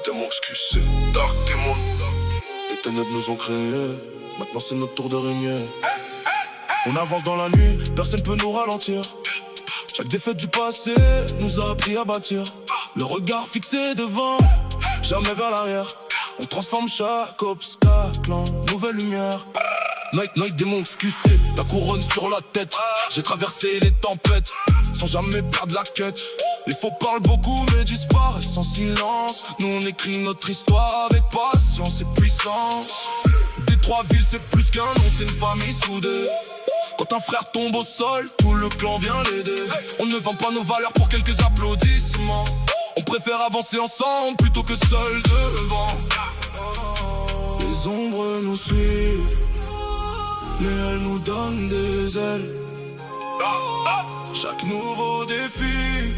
Démons XQC, Dark Demon. Les ténèbres nous ont créés, maintenant c'est notre tour de régner. On avance dans la nuit, personne peut nous ralentir. Chaque défaite du passé nous a appris à bâtir. Le regard fixé devant, jamais vers l'arrière. On transforme chaque obstacle en nouvelle lumière. Night, démon XQC, la couronne sur la tête. J'ai traversé les tempêtes, sans jamais perdre la quête. Les faux parlent beaucoup mais disparaissent en silence. Nous on écrit notre histoire avec patience et puissance. Des trois villes c'est plus qu'un nom, c'est une famille soudée. Quand un frère tombe au sol, tout le clan vient l'aider. On ne vend pas nos valeurs pour quelques applaudissements. On préfère avancer ensemble plutôt que seul devant. Les ombres nous suivent, mais elles nous donnent des ailes. Chaque nouveau défi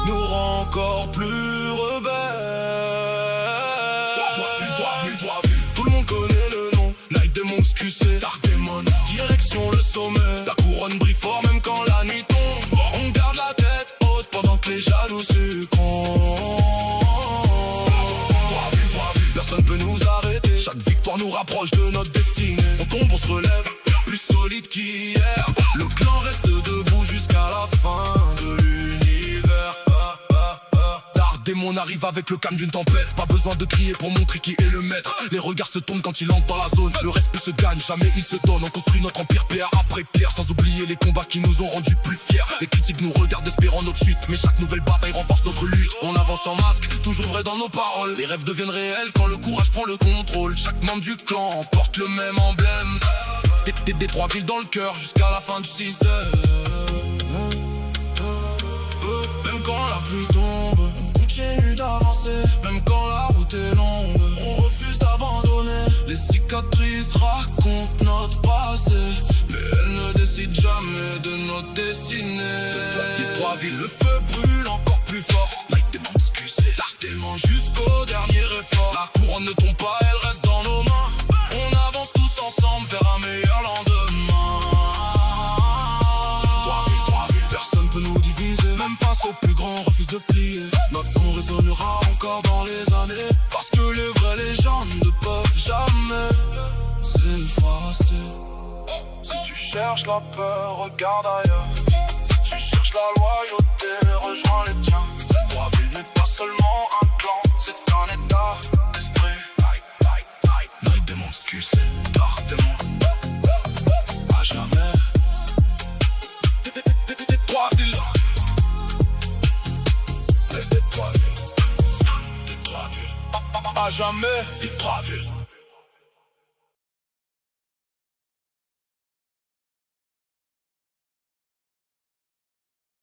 nous rend encore plus rebelles. Tout le monde connaît le nom, Night Demon XQC, Dark Demon, direction le sommet. La couronne brille fort même quand la nuit tombe. On garde la tête haute pendant que les jaloux succombent. Personne peut nous arrêter, chaque victoire nous rapproche de notre destinée. On tombe, on se relève, plus solide qu'hier. Le clan reste debout jusqu'à la fin de l'univers. Dark Demon arrive avec le calme d'une tempête. Pas besoin de crier pour montrer qui est le maître. Les regards se tournent quand il entre dans la zone. Le respect se gagne, jamais il se donne. On construit notre empire pierre après pierre, sans oublier les combats qui nous ont rendus plus fiers. Les critiques nous regardent espérant notre chute, mais chaque nouvelle bataille renforce notre lutte. On avance en masque, toujours vrai dans nos paroles. Les rêves deviennent réels quand le courage prend le contrôle. Chaque membre du clan porte le même emblème. Des trois villes dans le cœur jusqu'à la fin du système. Même quand la pluie tombe, on continue d'avancer. Même quand la route est longue, on refuse d'abandonner. Les cicatrices racontent notre passé, mais elles ne décident jamais de notre destinée. Des trois villes, le feu brûle encore plus fort. Night Demon XQC, Dark Demon jusqu'au dernier effort. La couronne ne tombe pas, elle reste dans nos mains. On avance tous ensemble vers un meilleur lendemain. Trois villes, personne peut nous diviser. Même face aux plus grands, on refuse de plier. Notre nom résonnera encore dans les années, parce que les vraies légendes ne peuvent jamais s'effacer. Si tu cherches la peur, regarde ailleurs. Si tu cherches la loyauté, rejoins les tiens. Trois villes n'est pas seulement un clan, c'est un état d'esprit. Night Demon XQC, Dark Demon, à jamais. Trois villes, les trois villes, à jamais. Les trois villes.